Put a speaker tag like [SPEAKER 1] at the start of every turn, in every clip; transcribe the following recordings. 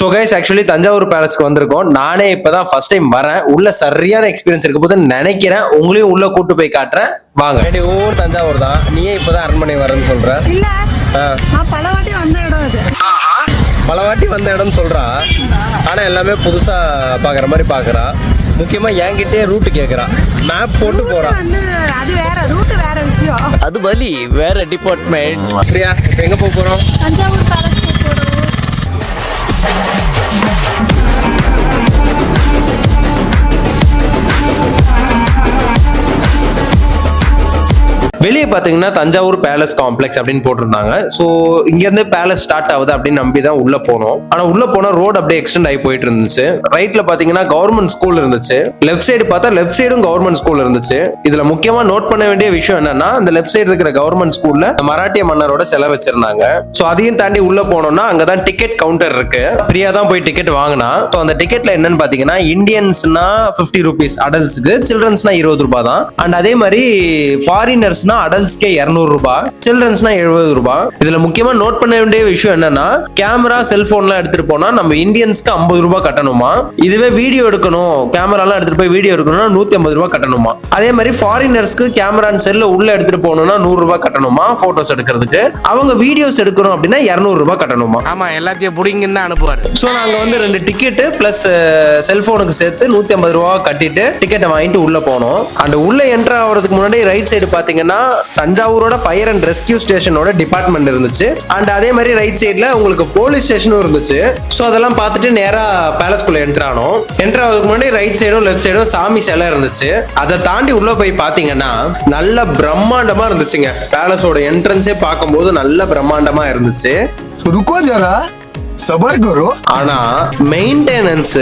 [SPEAKER 1] So guys actually Thanjavur பேலஸ்க்கு வந்திருக்கோம். நானே இப்பதான் ஃபர்ஸ்ட் டைம் வரேன். உள்ள சரியான எக்ஸ்பீரியன்ஸ் இருக்க போது நினைக்கிறேன். உங்களையும் உள்ள கூட்டு போய் காட்டுறேன் வாங்க. ஊர் தஞ்சாவூர் தான். நீயே இப்பதான் அரண்மனை வரேன்னு சொல்ற?
[SPEAKER 2] இல்ல, நான் பல வாட்டி வந்த இடம் அது.
[SPEAKER 1] பல வாட்டி வந்த இடம் சொல்றா. ஆனா எல்லாமே புதுசா பாக்குற மாதிரி பாக்குறா. முக்கியமா என்கிட்டே ரூட் கேக்குறா. மேப் போட்டு போறா.
[SPEAKER 2] அது வேற ரூட், வேற விஷயம்.
[SPEAKER 3] அது வலி வேற டிபார்ட்மெண்ட்.
[SPEAKER 1] அப்படியா? எங்க போறோம்?
[SPEAKER 2] தஞ்சாவூர் பேலஸ் போறோம்.
[SPEAKER 1] வெளியே பாத்தீங்கன்னா தஞ்சாவூர் பேலஸ் காம்ப்ளெக்ஸ் அப்படின்னு போட்டிருந்தாங்க. ஸோ இங்க இருந்து பேலஸ் ஸ்டார்ட் ஆகுது அப்படின்னு நம்பி தான் உள்ள போனோம். ஆனா உள்ள போனா ரோடு அப்படியே எக்ஸ்டெண்ட் ஆகி போயிட்டு இருந்துச்சு. ரைட்ல பாத்தீங்கன்னா கவர்மெண்ட் ஸ்கூல் இருந்துச்சு. லெஃப்ட் சைடு பார்த்தா லெஃப்ட் சைடும் கவர்மெண்ட் ஸ்கூல் இருந்துச்சு. இதுல முக்கியமா நோட் பண்ண வேண்டிய விஷயம் என்னன்னா, அந்த லெஃப்ட் சைடு இருக்கிற கவர்மெண்ட் ஸ்கூல்ல மராட்டிய மன்னரோட செலவு வச்சிருந்தாங்க. ஸோ அதையும் தாண்டி உள்ள போனோம்னா அங்கதான் டிக்கெட் கவுண்டர் இருக்கு. ஃப்ரீயா தான் போய் டிக்கெட் வாங்கினா. ஸோ அந்த டிக்கெட்ல என்னன்னு பாத்தீங்கன்னா, இந்தியன்ஸ்னா 50 rupees அடல்ட்ஸ்க்கு, சில்ட்ரன்ஸ்னா 20 ரூபாய் தான். அண்ட் அதே மாதிரி ஃபாரினர்ஸ்னா அடல்ட்ஸ்க்கே 200 ரூபாய், சில்ட்ரன்ஸ்னா 70 ரூபாய். இதுல முக்கியமா நோட் பண்ண வேண்டிய விஷயம் என்னன்னா, கேமரா செல்போன்லாம் எடுத்துட்டு போனா நம்ம இந்தியன்ஸ்க்கு 50 ரூபாய் கட்டணுமா. இதுவே வீடியோ எடுக்கணும், கேமராலாம் எடுத்துட்டு போய் வீடியோ எடுக்கணும்னா 150 ரூபாய் கட்டணுமா. அதே மாதிரி ஃபாரினர்ஸ்க்கு கேமரா செல்ல உள்ள எடுத்துட்டு போகணும்னா 100 ரூபாய் கட்டணுமா போட்டோஸ் எடுக்கிறதுக்கு. அவங்க வீடியோஸ் எடுக்கணும் அப்படின்னா 200 ரூபாய் கட்டணுமா.
[SPEAKER 3] ஆமா, எல்லாத்தையும் புடிங்கன்னு தான் அனுப்புவாரு.
[SPEAKER 1] சோ நாங்க வந்து 2 டிக்கெட் பிளஸ் செல்போனுக்கு சேர்த்து 150 ரூபாய் கட்டிட்டு டிக்கெட்டை வாங்கிட்டு உள்ள போனோம். அண்ட் உள்ள என்டர் ஆகிறதுக்கு முன்னாடி ரைட் சைடு பாத்தீங்கன்னா தஞ்சாவூரோட ஃபயர் அண்ட் ரெஸ்கியூ ஸ்டேஷனோட டிபார்ட்மெண்ட் இருந்துச்சு. அண்ட் அதே மாதிரி ரைட் சைடுல உங்களுக்கு போலீஸ் ஸ்டேஷனும் இருந்துச்சு. சோ அதெல்லாம் பார்த்துட்டு நேரா பேலஸ்குள்ள என்டர் ஆனோம். என்டர் ஆகிறதுக்கு முன்னாடி ரைட் சைடும் லெஃப்ட் சைடும் சாமி சிலை இருந்துச்சு. அதை தாண்டி உள்ள போய் பாத்தீங்கன்னா நல்ல பிரம்மாண்டமா இருந்துச்சுங்க. பேலஸோட என்ட்ரன்ஸே பார்க்கும்போது நல்ல பிரம்மாண்டமா இருந்துச்சு.
[SPEAKER 4] रुको जरा சபர் கரோ.
[SPEAKER 1] ஆனா maintenance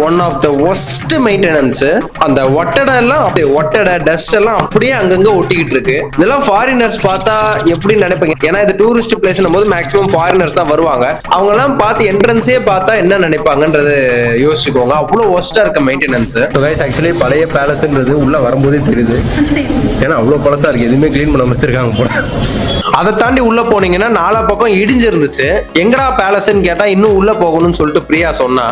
[SPEAKER 1] one of the worst maintenance. அந்த ஒட்டடை எல்லாம் ஒட்டடை டஸ்ட் எல்லாம் அப்படியே அங்கங்க ஒட்டிக்கிட்டு இருக்கு. இதெல்லாம் ஃபாரினர்ஸ் பார்த்தா எப்படி நினைப்பீங்க? ஏன்னா இது டூரிஸ்ட் பிளேஸ் போது மேக்ஸிமம் ஃபாரினர்ஸ் தான் வருவாங்க. அவங்க எல்லாம் பார்த்து என்ட்ரன்ஸே பார்த்தா என்ன நினைப்பாங்கன்றது யோசிச்சுக்கோங்க. அவ்வளவு ஒஸ்டா இருக்க மெயின்டெனன்ஸ். ஆக்சுவலி பழைய பேலஸ்ன்றது உள்ள வரும்போதே தெரியுது. ஏன்னா அவ்வளவு பழசா இருக்கு. எதுவுமே கிளீன் பண்ண வச்சிருக்காங்க போல. அதை தாண்டி உள்ள போனீங்கன்னா நாலா பக்கம் இடிஞ்சிருந்துச்சு. எங்கடா பேலஸ்ன்னு கேட்டா இன்னும் உள்ள போகணும்னு சொல்லிட்டு பிரியா சொன்னா.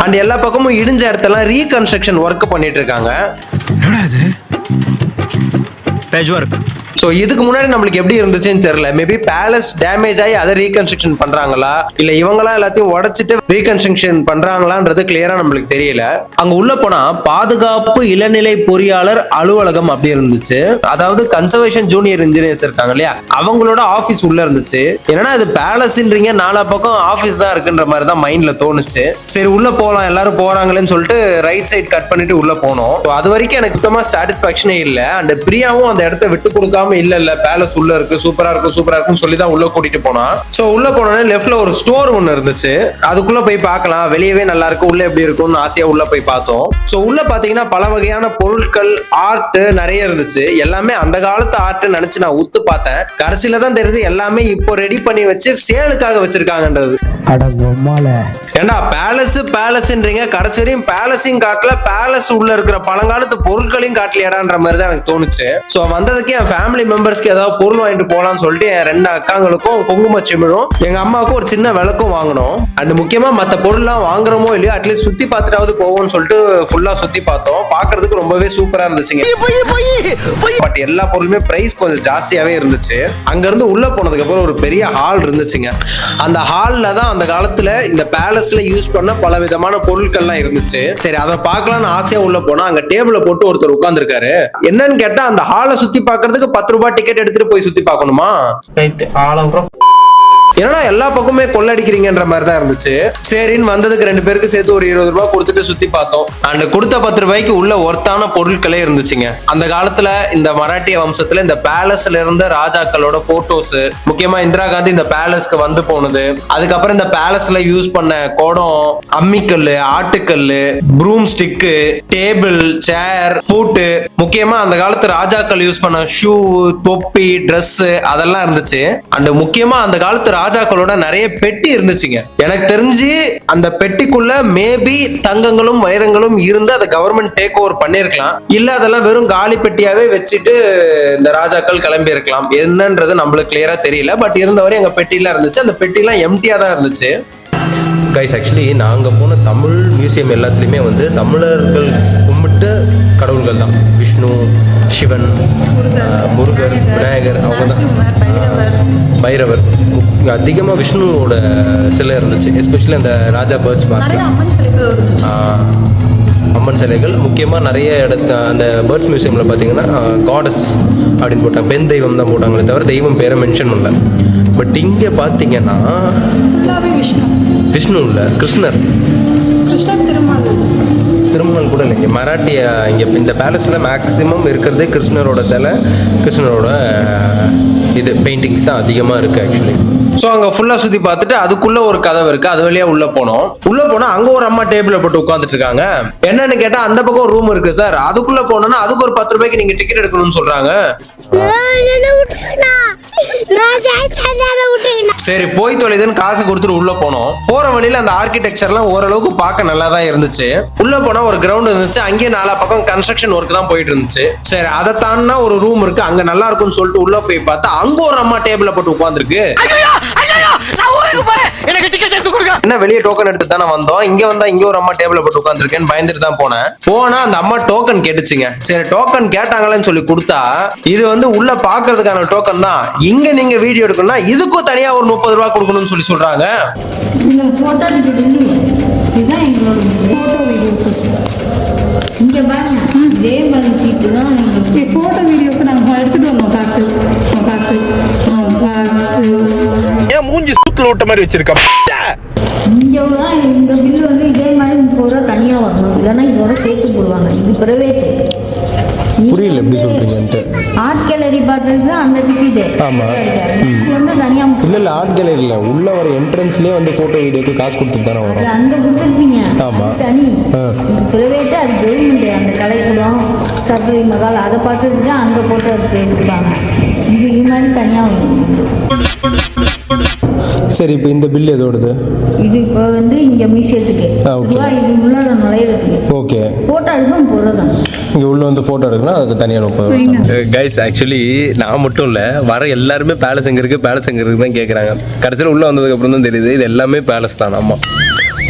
[SPEAKER 1] அண்ட் எல்லா பக்கமும் இடிஞ்ச இடத்தெல்லாம் ரீகன்ஸ்ட்ரக்ஷன் ஒர்க் பண்ணிட்டு இருக்காங்க. சோ இதுக்கு முன்னாடி நம்மளுக்கு எப்படி இருந்துச்சுன்னு தெரியல. மேபி பேலஸ் டேமேஜ் ஆகி அதை ரீகன்ஸ்ட்ரக்ஷன் பண்றாங்களா இல்ல இவங்களா எல்லாத்தையும் உடைச்சிட்டு ரீகன்ஸ்ட்ரக்ஷன் பண்றாங்களான்றது கிளியரா நம்மளுக்கு தெரியல. அங்க உள்ள போனா பாதுகாப்பு இளநிலை பொறியாளர் அலுவலகம் அப்படி இருந்துச்சு. அதாவது கன்சர்வேஷன் ஜூனியர் இன்ஜினியர்ஸ் இருக்காங்க இல்லையா, அவங்களோட ஆபீஸ் உள்ள இருந்துச்சு. ஏன்னா இது பேலஸ்ன்றீங்க, நாலா பக்கம் ஆபீஸ் தான் இருக்குன்ற மாதிரி தான் மைண்ட்ல தோணுச்சு. சரி உள்ள போலாம், எல்லாரும் போறாங்களேன்னு சொல்லிட்டு ரைட் சைட் கட் பண்ணிட்டு உள்ள போனோம். அது வரைக்கும் எனக்கு சுத்தமா சாட்டிஸ்பாக்சனே இல்ல. அண்ட் பிரியாவும் அந்த இடத்த விட்டு கொடுக்காம இல்ல பேலஸ் உள்ள இருக்கு, சூப்பரா இருக்கும் சொல்லி தான் உள்ள கூட்டிட்டு போனா. சோ உள்ள போனோடனே லெஃப்ட்ல ஒரு ஸ்டோர் ஒன்னு இருந்துச்சு. அதுக்குள்ள போய் பார்க்கலாம், வெளியவே நல்லா இருக்கு, உள்ள எப்படி இருக்கும்னு ஆசையா உள்ள போய் பார்த்தோம். சோ உள்ள பாத்தீங்கன்னா பல வகையான பொருட்கள், ஆர்ட் நிறைய இருந்துச்சு. எல்லாமே அந்த காலத்து ஆர்ட் நினைச்சு நான் உத்து பார்த்தேன். கடைசியில தான் தெரியுது எல்லாமே இப்போ ரெடி பண்ணி வச்சு சேலுக்காக வச்சிருக்காங்கன்றது. ஏண்டா பேலஸ்ன்றீங்க, கடைசி வரையும் பேலஸையும் காட்டல, பேலஸ் உள்ள இருக்கிற பழங்காலத்து பொருட்களையும் காட்டலையாடான்ற மாதிரி தான் எனக்கு தோணுச்சு. சோ வந்ததுக்கு என் ஃபேமிலி மெம்பர்ஸ்க்கு ஏதாவது பொருள் வாங்கிட்டு போலாம்னு சொல்லிட்டு என் 2 அக்காங்களுக்கும் குங்கும சிமிழும் எங்க அம்மாவுக்கும் ஒரு சின்ன விளக்கும் வாங்கணும். அண்ட் முக்கியமா மத்த பொருள்லாம் வாங்குறோமோ இல்லையோ அட்லீஸ்ட் சுத்தி பார்த்துட்டாவது போவோம்னு சொல்லிட்டு ஃபுல்லா சுத்தி பார்த்தோம். பாக்குறதுக்கு ரொம்பவே சூப்பரா இருந்துச்சுங்க. பட் எல்லா பொருளுமே பிரைஸ் கொஞ்சம் ஜாஸ்தியாவே இருந்துச்சு. அங்க இருந்து உள்ள போனதுக்கு அப்புறம் ஒரு பெரிய ஹால் இருந்துச்சுங்க. அந்த ஹால்ல தான் அந்த காலத்துல இந்த பேலஸ்ல யூஸ் பண்ண பல விதமான பொருட்கள்லாம் இருந்துச்சு. சரி அதை பார்க்கலாம்னு ஆசையா உள்ள போனா அங்க டேபிள போட்டு ஒருத்தர் உட்கார்ந்துருக்காரு. என்னன்னு கேட்டா அந்த ஹாலை சுத்தி பார்க்கிறதுக்கு 10 ரூபாய் டிக்கெட் எடுத்துட்டு போய் சுத்தி பார்க்கணுமா? ஏன்னா எல்லா பக்கமே கொள்ளடிக்கிறீங்கன்ற மாதிரி தான் இருந்துச்சு. சரின்னு வந்ததுக்கு 2 பேருக்கு சேர்த்து ஒரு 20 ரூபாய் கொடுத்துட்டு சுத்தி பார்த்தோம். அண்ட் கொடுத்த 10 ரூபாய்க்கு உள்ள ஒர்த்தான பொருட்களே இருந்துச்சுங்க. அந்த காலத்துல இந்த மராட்டிய வம்சத்துல இந்த பேலஸ்ல இருந்த ராஜாக்களோட போட்டோஸ், முக்கியமா இந்திரா காந்தி இந்த பேலஸ்க்கு வந்து போனது, அதுக்கப்புறம் இந்த பேலஸ்ல யூஸ் பண்ண குடம், அம்மிக்கல்லு, ஆட்டுக்கல்லு, ப்ரூம் ஸ்டிக்கு, டேபிள், சேர், பூட்டு, முக்கியமா அந்த காலத்து ராஜாக்கள் யூஸ் பண்ண ஷூ, தொப்பி, ட்ரெஸ் அதெல்லாம் இருந்துச்சு. அண்ட் முக்கியமா அந்த காலத்து ராஜாக்களோட நிறைய பெட்டி இருந்துச்சுங்க. எனக்கு தெரிஞ்சு அந்த பெட்டிக்குள்ள மேபி தங்கங்களும் வைரங்களும் இருந்து அதை கவர்மெண்ட் டேக் ஓவர் பண்ணிருக்கலாம். இல்ல அதெல்லாம் வெறும் காலி பெட்டியாவே வச்சுட்டு இந்த ராஜாக்கள் கிளம்பி இருக்கலாம். என்னன்றது நம்மளுக்கு கிளியரா தெரியல. பட் இருந்தவரை எங்க பெட்டிலாம் இருந்துச்சு. அந்த பெட்டிலாம் எம்டியா தான் இருந்துச்சு. கைஸ் ஆக்சுவலி நாங்கள் போன தமிழ் மியூசியம் எல்லாத்துலேயுமே வந்து தமிழர்கள் கும்பிட்ட கடவுள்கள் தான். விஷ்ணு, சிவன், முருகர், விநாயகர், அவங்க தான். பைரவர் அதிகமாக விஷ்ணுவோட சிலை இருந்துச்சு. எஸ்பெஷலி அந்த ராஜா பேர்ட்ஸ் பார்க்கலாம், அம்மன் சிலைகள். முக்கியமாக நிறைய அந்த பேர்ட்ஸ் மியூசியமில் பார்த்தீங்கன்னா காடஸ் அப்படின்னு போட்டாங்க, பெண் தெய்வம் தான் போட்டாங்களே தவிர தெய்வம் பேரை மென்ஷன் பண்ணல. பட் இங்கே பார்த்தீங்கன்னா விஷ்ணு இல்லை, கிருஷ்ணர் திருமால் கூட இல்லைங்க. மராட்டிய இங்கே இந்த பேலஸில் மேக்ஸிமம் இருக்கிறதே கிருஷ்ணரோட சிலை, கிருஷ்ணரோட இது பெயிண்டிங்ஸ் தான் அதிகமாக இருக்குது ஆக்சுவலி. ஸோ அங்கே ஃபுல்லாக சுற்றி பார்த்துட்டு அதுக்குள்ளே ஒரு கதவு இருக்குது, அது வழியாக உள்ளே போனோம். உள்ளே போனால் அங்கே ஒரு அம்மா டேபிளை போட்டு உட்காந்துட்டு இருக்காங்க. என்னன்னு கேட்டால் அந்த பக்கம் ரூம் இருக்குது சார், அதுக்குள்ளே போனோன்னா அதுக்கு ஒரு 10 ரூபாய்க்கு நீங்கள் டிக்கெட் எடுக்கணும்னு சொல்கிறாங்க. சரி போய் தொலைதுன்னு காசை கொடுத்துட்டு உள்ள போனோம். போற வழியில அந்த ஆர்கிடெக்சர்லாம் ஓரளவுக்கு பார்க்க நல்லா தான் இருந்துச்சு. உள்ள போனா ஒரு கிரவுண்ட் இருந்துச்சு, அங்கேயே 4 பக்கம் கன்ஸ்ட்ரக்ஷன் ஒர்க் தான் போயிட்டு இருந்துச்சு. சரி அதை தாண்டினா ஒரு ரூம் இருக்கு, அங்க நல்லா இருக்கும்னு சொல்லிட்டு உள்ள போய் பார்த்தா அங்க ஒரு அம்மா டேபிள போட்டு உட்கார்ந்துருக்கு. என்ன வெளியே டோக்கன் எடுத்து தானே வந்தோம், இங்க வந்தா இங்க ஒரு அம்மா டேபிள போட்டு உட்கார்ந்துருக்கேன்னு பயந்துட்டு தான் போனேன். போனா அந்த அம்மா டோக்கன் கேட்டுச்சுங்க. சரி டோக்கன் கேட்டாங்களேன்னு சொல்லி கொடுத்தா, இது வந்து உள்ள பாக்குறதுக்கான டோக்கன் தான், இங்க நீங்க வீடியோ எடுக்கணும்னா இதுக்கும் தனியா ஒரு 30 ரூபாய் கொடுக்கணும்னு சொல்லி சொல்றாங்க.
[SPEAKER 5] இங்க பாருங்க, இதே மாதிரி சீட்டு தான் எங்களுக்கு
[SPEAKER 2] போட்டோ வீடியோக்கு நாங்கள் எடுத்துட்டு வந்தோம் காசு.
[SPEAKER 6] ஏன் மூஞ்சி சூத்துல ஓட்ட மாதிரி வச்சிருக்கா?
[SPEAKER 5] இங்க இந்த பில்லு வந்து இதே மாதிரி 30 ரூபா தனியா வரணும், இல்லைன்னா இதோட சேர்த்து போடுவாங்க. இது பிரைவேட்.
[SPEAKER 1] புரியல எப்படி சொல்றீங்கன்ட்டு.
[SPEAKER 5] ஆர்ட் கேலரி பார்த்துட்டு அந்த டிக்கெட்.
[SPEAKER 1] ஆமா.
[SPEAKER 5] இது வந்து தனியா
[SPEAKER 1] இல்ல ஆர்ட் கேலரியில உள்ள வர என்ட்ரன்ஸ்லயே வந்து போட்டோ வீடியோக்கு காசு கொடுத்துட்டு தானே வரும்.
[SPEAKER 5] அங்க கொடுத்துருப்பீங்க.
[SPEAKER 1] ஆமா.
[SPEAKER 5] தனி பிரைவேட், அது கவர்மெண்ட். அந்த கலைக்கூடம், சர்வரி மகால் அதை பார்த்துட்டு தான் அங்க போட்டோ எடுப்பாங்க. இது மாதிரி தனியா வரும்.
[SPEAKER 1] சரி இப்போ இந்த பில் எதோடது?
[SPEAKER 5] இது இப்போ வந்து இங்க மியூசியத்துக்கு இது உள்ள நுழையிறதுக்கு.
[SPEAKER 1] ஓகே.
[SPEAKER 5] போட்டோ எடுக்கும் போறதான்.
[SPEAKER 1] இங்கே உள்ள வந்து ஃபோட்டோ எடுக்கணும், அதுக்கு தனியாக 30. கைஸ் ஆக்சுவலி நான் மட்டும் இல்லை, வர எல்லாருமே பேலஸ் எங்கே இருக்குது பேலஸ் எங்கே இருக்குது தான் கேட்குறாங்க. கடைசியில் உள்ளே வந்ததுக்கப்புறம் தான் தெரியுது இது எல்லாமே பேலஸ் தான். ஆமாம்,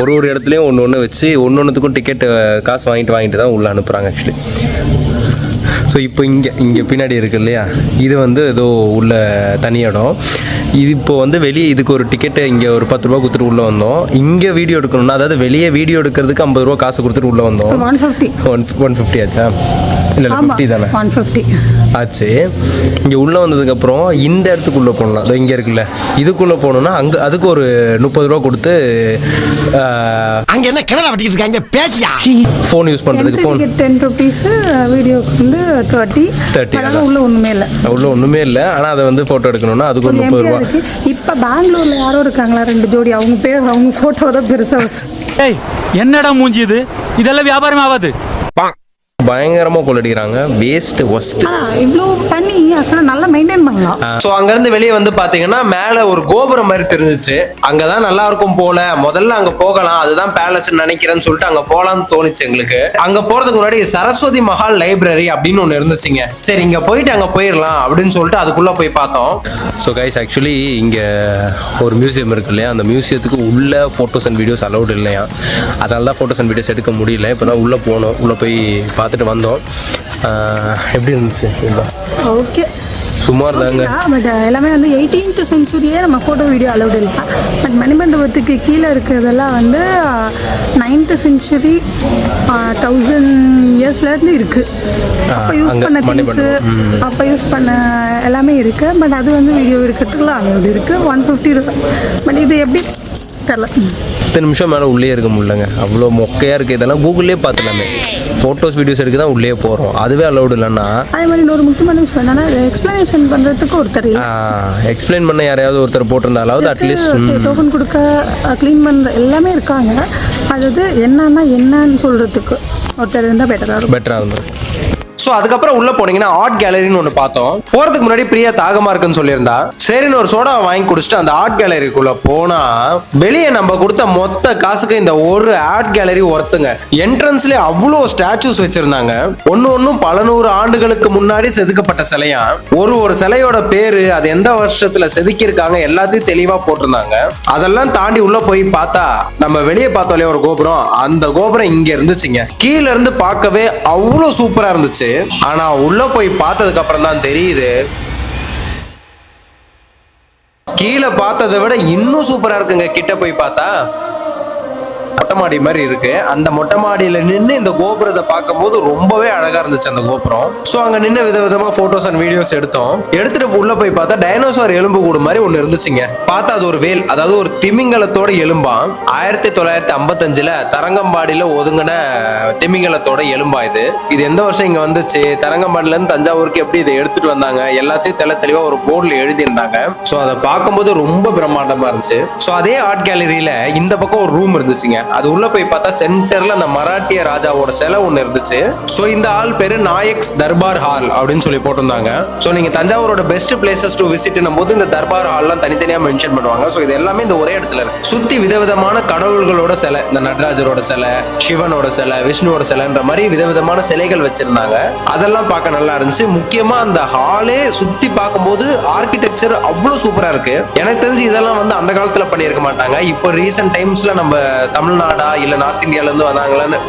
[SPEAKER 1] ஒரு இடத்துலையும் ஒன்று வச்சு ஒன்றுத்துக்கும் டிக்கெட் காசு வாங்கிட்டு தான் உள்ளே அனுப்புகிறாங்க ஆக்சுவலி. ஸோ இப்போ இங்கே பின்னாடி இருக்கு இல்லையா, இது வந்து ஏதோ உள்ள தனி இடம். இது இப்போ வந்து வெளியே இதுக்கு ஒரு டிக்கெட்டு இங்கே ஒரு 10 ரூபா கொடுத்துட்டு உள்ளே வந்தோம். இங்கே வீடியோ எடுக்கணும்னா, அதாவது வெளியே வீடியோ எடுக்கிறதுக்கு 50 ரூபா காசு கொடுத்துட்டு உள்ளே வந்தோம். 150 ஆச்சா? இல்லை 50 தானே?
[SPEAKER 2] 150
[SPEAKER 1] ஆச்சு. இங்கே உள்ளே வந்ததுக்கப்புறம் இந்த இடத்துக்குள்ளே போகலாம். இங்கே இருக்குல்ல, இதுக்குள்ளே போகணுன்னா அங்கே அதுக்கு ஒரு 30 ரூபா கொடுத்து
[SPEAKER 7] அங்கே என்ன கிணறு வட்டிக்கிட்டு இருக்காங்க பேசியா
[SPEAKER 1] ஃபோன் யூஸ் பண்ணுறதுக்கு. ஃபோன்
[SPEAKER 2] 10 rupees, வீடியோக்கு வந்து 30. அதனால உள்ள ஒண்ணுமே இல்லை.
[SPEAKER 1] உள்ள ஒன்றுமே இல்லை, ஆனால் அதை வந்து ஃபோட்டோ எடுக்கணும்னா அதுக்கு ஒரு 30 ரூபா.
[SPEAKER 2] இப்போ பெங்களூர்ல யாரோ இருக்காங்களா 2 ஜோடி, அவங்க பேர் அவங்க போட்டோ தான் பெருசா வச்சு.
[SPEAKER 8] ஏய் என்னடா மூஞ்சி இது, இதெல்லாம் வியாபாரம் ஆகாது.
[SPEAKER 1] பயங்கரமாக கொள்ளடிக்கிறாங்க, வேஸ்ட் ஒஸ்ட்.
[SPEAKER 2] இவ்வளோ பண்ணி ஆக்சுவலாக நல்லா மெயின்டைன் பண்ணலாம்.
[SPEAKER 1] ஸோ அங்கேருந்து வெளியே வந்து பார்த்தீங்கன்னா மேலே ஒரு கோபுரம் மாதிரி தெரிஞ்சிச்சு. அங்கே தான் நல்லா இருக்கும் போல, முதல்ல அங்கே போகலாம், அதுதான் பேலஸ் நினைக்கிறேன்னு சொல்லிட்டு அங்கே போகலான்னு தோணுச்சு எங்களுக்கு. அங்கே போகிறதுக்கு முன்னாடி சரஸ்வதி மஹால் லைப்ரரி அப்படின்னு ஒன்று இருந்துச்சுங்க. சரி இங்கே போயிட்டு அங்கே போயிடலாம் அப்படின்னு சொல்லிட்டு அதுக்குள்ளே போய் பார்த்தோம். ஸோ கைஸ் ஆக்சுவலி இங்கே ஒரு மியூசியம் இருக்கு இல்லையா, அந்த மியூசியத்துக்கு உள்ள ஃபோட்டோஸ் அண்ட் வீடியோஸ் அலௌட் இல்லையா, அதனால தான் ஃபோட்டோஸ் அண்ட் வீடியோஸ் எடுக்க முடியல. இப்போ தான் உள்ளே போனோம், உள்ளே போய் பார்த்துட்டு வந்தோம். எப்படி இருந்துச்சு?
[SPEAKER 2] ஓகே,
[SPEAKER 1] சுமார் தாங்க.
[SPEAKER 2] பட் எல்லாமே வந்து 18th centuryயே நம்ம ஃபோட்டோ வீடியோ அலௌட் இல்லை. பட் மணிமண்டபத்துக்கு கீழே இருக்கிறதெல்லாம் வந்து 9th century 1000 இயர்ஸ்லேருந்து இருக்குது. அப்போ யூஸ் பண்ண திங்ஸு, அப்போ யூஸ் பண்ண எல்லாமே இருக்குது. பட் அது வந்து வீடியோ எடுக்கிறதுக்குலாம் அலௌட் இருக்குது. 150. பட் இது எப்படி தெரில,
[SPEAKER 1] 10 நிமிஷம் மேலே உள்ளே இருக்க முடியலங்க, அவ்வளோ மொக்கையாக இருக்குது. இதெல்லாம் கூகுள்லேயே பார்த்துலாமே, ஃபோட்டோஸ் வீடியோஸ் எடுக்க தான் உள்ளே போகிறோம், அதுவே அலௌடு இல்லைன்னா.
[SPEAKER 2] அதே மாதிரி இன்னொரு முக்கியமான விஷயம் என்னன்னா, எக்ஸ்பிளனேஷன் பண்ணுறதுக்கு ஒருத்தர்
[SPEAKER 1] எக்ஸ்பிளைன் பண்ண யாரையாவது ஒருத்தர் போட்டிருந்தாலாவது அட்லீஸ்ட்
[SPEAKER 2] டோக்கன் கொடுக்க, க்ளீன் பண்ணுற எல்லாமே இருக்காங்க. அதாவது என்னன்னு சொல்கிறதுக்கு ஒருத்தர் இருந்தால் பெட்டராக இருக்கும்.
[SPEAKER 1] பெட்டராக இருந்தது. ஸோ அதுக்கப்புறம் உள்ள போனீங்கன்னா ஆர்ட் கேலரின்னு ஒன்று பார்த்தோம். போறதுக்கு முன்னாடி பிரியா தாகமா இருக்குன்னு சொல்லியிருந்தா, சரின்னு ஒரு சோடா வாங்கி குடிச்சிட்டு அந்த ஆர்ட் கேலரிக்குள்ள போனா வெளியே நம்ம கொடுத்த மொத்த காசுக்கு இந்த ஒரு ஆர்ட் கேலரி ஒருத்துங்க. என்ட்ரன்ஸ்ல அவ்வளோ ஸ்டாச்சூஸ் வச்சிருந்தாங்க. ஒன்னும் பல நூறு ஆண்டுகளுக்கு முன்னாடி செதுக்கப்பட்ட சிலையா. ஒரு சிலையோட பேரு, அது எந்த வருஷத்துல செதுக்கியிருக்காங்க எல்லாத்தையும் தெளிவா போட்டிருந்தாங்க. அதெல்லாம் தாண்டி உள்ள போய் பார்த்தா நம்ம வெளியே பார்த்தோம்ல ஒரு கோபுரம், அந்த கோபுரம் இங்க இருந்துச்சுங்க. கீழ இருந்து பார்க்கவே அவ்வளோ சூப்பரா இருந்துச்சு. ஆனா உள்ள போய் பார்த்ததுக்கு அப்புறம் தான் தெரியுது, கீழே பார்த்ததை விட இன்னும் சூப்பரா இருக்குங்க. கிட்ட போய் பார்த்தா மொட்டை மாடி மாதிரி இருக்கு. அந்த மொட்டை மாடியில நின்று இந்த கோபுரத்தை பார்க்கும்போது ரொம்பவே அழகா இருந்துச்சு அந்த கோபுரம். சோ அங்க நின்று விதவிதமா போட்டோஸ் அண்ட் வீடியோஸ் எடுத்தோம். எடுத்துட்டு உள்ள போய் பார்த்தா டைனோசார் எலும்பு கூடு மாதிரி ஒண்ணு இருந்துச்சுங்க. பார்த்தா அது ஒரு வேல், அதாவது ஒரு திமிங்கலத்தோட எலும்பா. 1955ல தரங்கம்பாடியில ஒதுங்கின திமிங்கலத்தோட எலும்பா இது. இது எந்த வருஷம் இங்க வந்துச்சு, தரங்கம்பாடியில இருந்து தஞ்சாவூருக்கு எப்படி இதை எடுத்துட்டு வந்தாங்க, எல்லாத்தையும் தெளிவா ஒரு போர்டுல எழுதி இருந்தாங்க. சோ அதை பார்க்கும்போது ரொம்ப பிரம்மாண்டமா இருந்துச்சு. சோ அதே ஆர்ட் கேலரியில இந்த பக்கம் ஒரு ரூம் இருந்துச்சுங்க. அது உள்ள போய் பார்த்தா சென்டர்ல அந்த மராட்டிய ராஜாவோட சிலை ஒண்ணு இருந்துச்சு. சோ இந்த ஹால் பேரு நாயக்ஸ் தர்பார் ஹால் அப்படின்னு சொல்லி போட்டிருந்தாங்க. சோ நீங்க தஞ்சாவூரோட பெஸ்ட் பிளேசஸ் டு விசிட் போது இந்த தர்பார் ஹால்லாம் தனித்தனியா மென்ஷன் பண்ணுவாங்க. சோ இது எல்லாமே இந்த ஒரே இடத்துல இருக்கு. சுத்தி விதவிதமான கடவுள்களோட சிலை, இந்த நடராஜரோட சிலை, சிவனோட சிலை, விஷ்ணுவோட சிலைன்ற மாதிரி விதவிதமான சிலைகள் வச்சிருந்தாங்க. அதெல்லாம் பார்க்க நல்லா இருந்துச்சு. முக்கியமா அந்த ஹாலே சுத்தி பார்க்கும்போது ஆர்கிடெக்சர் அவ்வளவு சூப்பரா இருக்கு. எனக்கு தெரிஞ்சு இதெல்லாம் வந்து அந்த காலத்துல பண்ணியிருக்க மாட்டாங்க. இப்போ ரீசெண்ட் டைம்ஸ்ல நம்ம தமிழ்நாடா இல்ல நார்த் இந்தியால இருந்து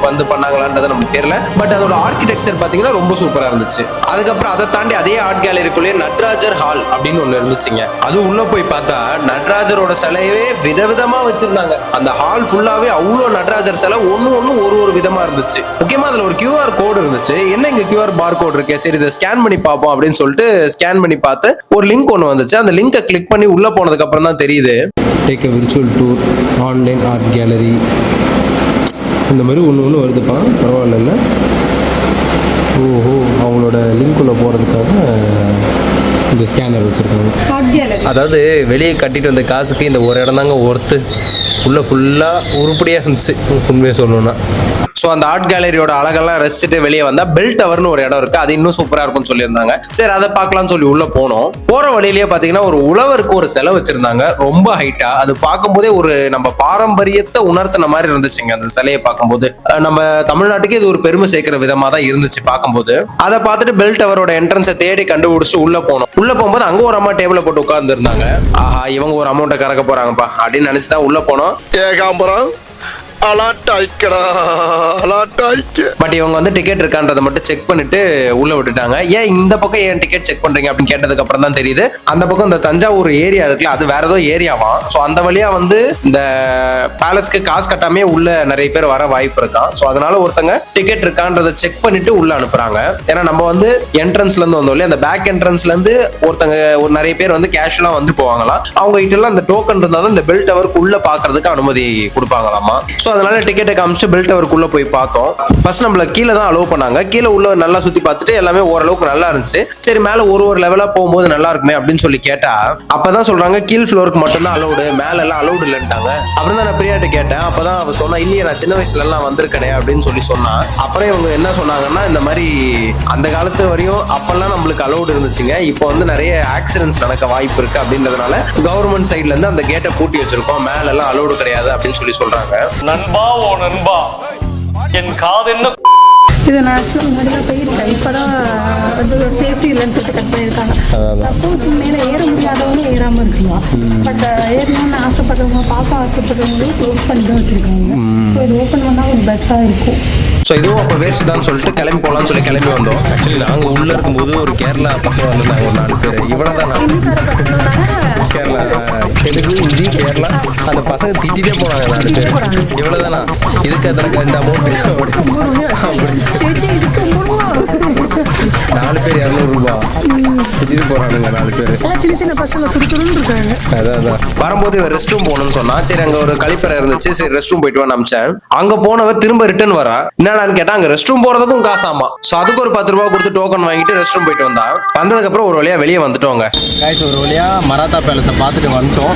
[SPEAKER 1] வந்து பண்ணாங்களான்றது நமக்கு தெரியல. பட் அதோட ஆர்கிடெக்சர் பாத்தீங்கன்னா ரொம்ப சூப்பரா இருந்துச்சு. அதுக்கப்புறம் அதை தாண்டி அதே ஆர்ட் கேலரிக்குள்ளே நடராஜர் ஹால் அப்படின்னு ஒண்ணு இருந்துச்சுங்க. அது உள்ள போய் பார்த்தா நடராஜரோட சிலையவே விதவிதமா வச்சிருந்தாங்க. அந்த ஹால் ஃபுல்லாவே அவ்வளோ நடராஜர் சிலை ஒன்னு ஒரு விதமா இருந்துச்சு. முக்கியமா அதுல ஒரு QR கோடு இருந்துச்சு. என்ன இங்க QR பார் கோட் இருக்கு, சரி இதை ஸ்கேன் பண்ணி பார்ப்போம் அப்படின்னு சொல்லிட்டு ஸ்கேன் பண்ணி பார்த்து ஒரு லிங்க் ஒன்று வந்துச்சு. அந்த லிங்கை கிளிக் பண்ணி உள்ள போனதுக்கு அப்புறம் தான் தெரியுது, take a virtual tour online art gallery இந்த மாதிரி ஒன்று வருதுப்பா. பரவாயில்ல. ஓஹோ, அவங்களோட லிங்க்குள்ளே போகிறதுக்காக இந்த ஸ்கேனர் வச்சுருக்காங்க. அதாவது வெளியே கட்டிட்டு வந்த காசுக்கு இந்த ஒரு இடம் தாங்க ஒர்த்து. உள்ள ஃபுல்லாக உருப்படியாக இருந்துச்சு உண்மையை சொல்லணும்னா. ஸோ அந்த ஆர்ட் கேலரியோட அழகெல்லாம் ரசிச்சுட்டு வெளியே வந்தா பெல் டவர்னு ஒரு இடம் இருக்கு. அது இன்னும் சூப்பரா இருக்கும்னு சொல்லியிருந்தாங்க. சரி அதை பார்க்கலாம்னு சொல்லி உள்ள போனோம். போற வழியிலேயே பாத்தீங்கன்னா ஒரு உழவருக்கு ஒரு சிலை வச்சிருந்தாங்க, ரொம்ப ஹைட்டா. அது பார்க்கும்போதே ஒரு நம்ம பாரம்பரியத்தை உணர்த்தின மாதிரி இருந்துச்சுங்க. அந்த சிலையை பார்க்கும்போது நம்ம தமிழ்நாட்டுக்கு இது ஒரு பெருமை சேர்க்கிற விதமா தான் இருந்துச்சு பார்க்கும்போது. அதை பார்த்துட்டு பெல் டவரோட என்ட்ரன்ஸை தேடி கண்டுபிடிச்சு உள்ள போனோம். உள்ள போகும்போது அங்க ஒரு அம்மா டேபிள போட்டு உட்கார்ந்து இருந்தாங்க. ஆஹா, இவங்க ஒரு அமௌண்ட்டை கறக்க போறாங்கப்பா அப்படின்னு நினைச்சுதான் உள்ள போனோம். பட் இவங்க வந்து டிக்கெட் இருக்கான்றதை மட்டும் செக் பண்ணிட்டு உள்ள விட்டுட்டாங்க. ஏன் இந்த பக்கம் ஏன் டிக்கெட் செக் பண்றீங்க அப்படின்னு கேட்டதுக்கு அப்புறம் தான் தெரியுது, அந்த பக்கம் இந்த தஞ்சாவூர் ஏரியா இருக்குல்ல, அது வேற ஏதோ ஏரியாவா. சோ அந்த வழியா வந்து இந்த பேலஸ்க்கு காசு கட்டாமே உள்ள நிறைய பேர் வர வாய்ப்பு இருக்கான். சோ அதனால ஒருத்தங்க டிக்கெட் இருக்கான்றதை செக் பண்ணிட்டு உள்ள அனுப்புறாங்க. ஏன்னா நம்ம வந்து என்ட்ரன்ஸ்ல இருந்து வந்தோம் இல்லையா, அந்த பேக் என்ட்ரன்ஸ்ல இருந்து ஒருத்தங்க ஒரு நிறைய பேர் வந்து கேஷுவலா வந்து போவாங்களாம். அவங்க கிட்ட எல்லாம் இந்த டோக்கன் இருந்தாதான் இந்த பெல் டவருக்கு உள்ள பாக்குறதுக்கு அனுமதி கொடுப்பாங்களாமா. சோ அதனால டிக்கெட்டை காமிச்சு பெல் டவருக்குள்ள போய் பார்த்தோம். ஃபர்ஸ்ட் நம்மள கீழே தான் அலோவ் பண்ணாங்க. கீழே உள்ள நல்லா சுத்தி பார்த்துட்டு எல்லாமே ஓரளவுக்கு நல்லா இருந்துச்சு. சரி மேல ஒரு லெவலா போகும்போது நல்லா இருக்குமே அப்படின்னு சொல்லி கேட்டா அப்பதான் சொல்றாங்க கீழ் ஃப்ளோருக்கு மட்டும் தான் அலௌடு, மேல எல்லாம் அலௌடு இல்லைன்ட்டாங்க. அப்புறம் தான் நான் பிரியாட்ட கேட்டேன். அப்பதான் அவ சொன்னா இல்லையே நான் சின்ன வயசுல எல்லாம் வந்திருக்கேன் அப்படின்னு சொல்லி சொன்னா. அப்புறம் இவங்க என்ன சொன்னாங்கன்னா, இந்த மாதிரி அந்த காலத்து வரையும் அப்பெல்லாம் நம்மளுக்கு அலௌடு இருந்துச்சுங்க, இப்போ வந்து நிறைய ஆக்சிடென்ட்ஸ் நடக்க வாய்ப்பு இருக்கு அப்படின்றதுனால கவர்மெண்ட் சைட்ல இருந்து அந்த கேட்டை பூட்டி வச்சிருக்கோம், மேல எல்லாம் அலௌடு கிடையாது அப்படின்னு சொல்லி சொல்றாங்க.
[SPEAKER 9] நண்பா ஓ நண்பா, என் காது என்ன
[SPEAKER 2] இதை நான் ஆக்சுவலாக முன்னாடிலாம் போயிருக்கேன். இப்போ தான் சேஃப்டி இல்லைன்னு சொல்லிட்டு கட் பண்ணியிருக்காங்க. சப்போஸ் மேலே ஏற முடியாதவங்க ஏறாமல் இருக்கலாம். பட் ஏறணும்னு ஆசைப்படுறவங்க, பார்க்க ஆசைப்படுறவங்களும் க்ளோஸ் பண்ணி தான் வச்சுருக்காங்க. ஸோ இது ஓப்பன் பண்ணால் ஒரு பெட்டராக இருக்கும்.
[SPEAKER 1] ஸோ இதுவும் அப்போ வேஸ்ட் தான் சொல்லிட்டு கிளம்பி போகலான்னு சொல்லி கிளம்பி வந்தோம். ஆக்சுவலி நாங்கள் உள்ளே இருக்கும்போது ஒரு கேரளா பசங்க வந்திருந்தாங்க, ஒரு 4 பேர். இவ்வளோ தான் கேரளா தெலுங்கு ஹிந்தி கேரளா. அந்த பசங்க திட்டிகிட்டே போனாங்க 4 பேர். இவ்வளோ தானா, இதுக்கு அதற்கு இந்த அமௌண்ட் 4 பேர் 200 ரூபா திட்டிட்டு போறானுங்க 4 பேர்.
[SPEAKER 2] சின்ன சின்ன பசங்க துருத்துருன்னு இருக்காங்க.
[SPEAKER 1] அதான் வரும்போது ரெஸ்ட் ரூம் போகணும்னு சொன்னா. சரி அங்க ஒரு கழிப்பறை இருந்துச்சு, சரி ரெஸ்ட் ரூம் போயிட்டு வான்னு அமிச்சேன். அங்க போனவ திரும்ப ரிட்டர்ன் வரா. என்னடான்னு கேட்டா அங்க ரெஸ்ட் ரூம் போறதுக்கும் காசாமா. சோ அதுக்கு ஒரு 10 ரூபா கொடுத்து டோக்கன் வாங்கிட்டு ரெஸ்ட் ரூம் போயிட்டு வந்தா. வந்ததுக்கு அப்புறம் ஒரு வழியா வெளியே வந்துட்டோங்க. கைஸ் ஒரு வழியா மராத்தா பேலஸை பார்த்துட்டு வந்துட்டோம்.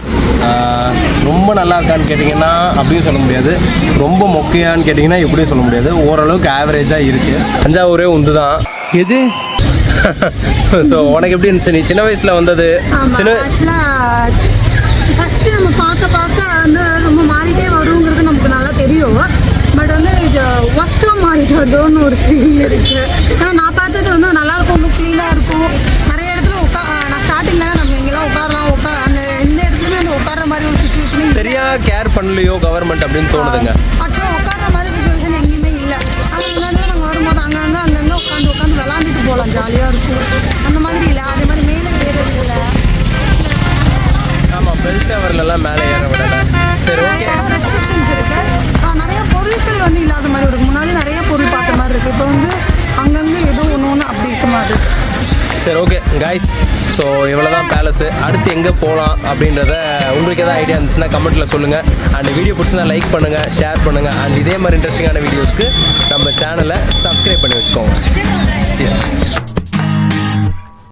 [SPEAKER 1] ரொம்ப நல்லா இருக்கான்னு கேட்டிங்கன்னா அப்படியும் சொல்ல முடியாது, ரொம்ப மொக்கையான்னு கேட்டிங்கன்னா இப்படியும் சொல்ல முடியாது. ஓரளவுக்கு ஆவரேஜாக இருக்குது. தஞ்சாவூரே உண்டு தான்.
[SPEAKER 8] எது
[SPEAKER 1] ஸோ உனக்கு எப்படி இருந்துச்சு நீ சின்ன வயசுல வந்தது சின்ன
[SPEAKER 2] ஆக்சுவலாக ஃபஸ்ட்டு நம்ம பார்க்க வந்து ரொம்ப மாறிட்டே வருங்கிறது நமக்கு நல்லா தெரியும். பட் வந்து இது ஒஸ்ட்டாக மாறிட்டு வருதோன்னு ஒரு ஃபீலிங் இருக்குது. ஏன்னா நான் பார்த்தது வந்து நல்லாயிருக்கும், ரொம்ப க்ளீனாக இருக்கும். நிறைய இடத்துல நான் ஸ்டார்டிங்கில் நம்ம எங்கெல்லாம் உட்காரலாம் அந்த எந்த இடத்துலையுமே அந்த உட்கார்ற மாதிரி ஒரு சுச்சுவேஷனே
[SPEAKER 1] சரியா கேர் பண்ணலையோ கவர்மெண்ட் அப்படின்னு தோணுதுங்க.
[SPEAKER 2] ஆக்சுவலாக உட்கார்ற மாதிரி சுச்சுவேஷன் எங்கேயுமே இல்லை. ஆனால் முன்னாடி நாங்கள் வரும்போது அங்கங்கே உட்காந்து விளாண்டுட்டு போகலாம், ஜாலியாக இருக்கும். அந்த மாதிரி இல்லை. அதே மாதிரி மேலே ஏறது இல்லை.
[SPEAKER 1] ஆமாம், பெல் டவர்லாம் மேலே ஏற விடல. சரி, ஓகே.
[SPEAKER 2] ரெஸ்ட்ரிக்ஷன்ஸ் இருக்கு. நிறைய பொருட்கள் வந்து இல்லாத மாதிரி இருக்கு. முன்னாடி நிறைய பொருள் பார்த்த மாதிரி இருக்கு. இப்போ வந்து அங்கங்கே ஏதோ ஒன்று அப்படி இருக்க மாதிரி.
[SPEAKER 1] சரி, ஓகே கைஸ். ஸோ இவ்வளோ தான் பேலஸு. அடுத்து எங்கே போகலாம் அப்படின்றத உங்களுக்கு எதாவது ஐடியா இருந்துச்சுன்னா கமெண்ட்டில் சொல்லுங்கள். அண்ட் வீடியோ பிடிச்சிருந்தா லைக் பண்ணுங்கள், ஷேர் பண்ணுங்கள். அண்ட் இதே மாதிரி இன்ட்ரெஸ்டிங்கான வீடியோஸ்க்கு நம்ம சேனலை சப்ஸ்கிரைப் பண்ணி வச்சுக்கோங்க. Cheers.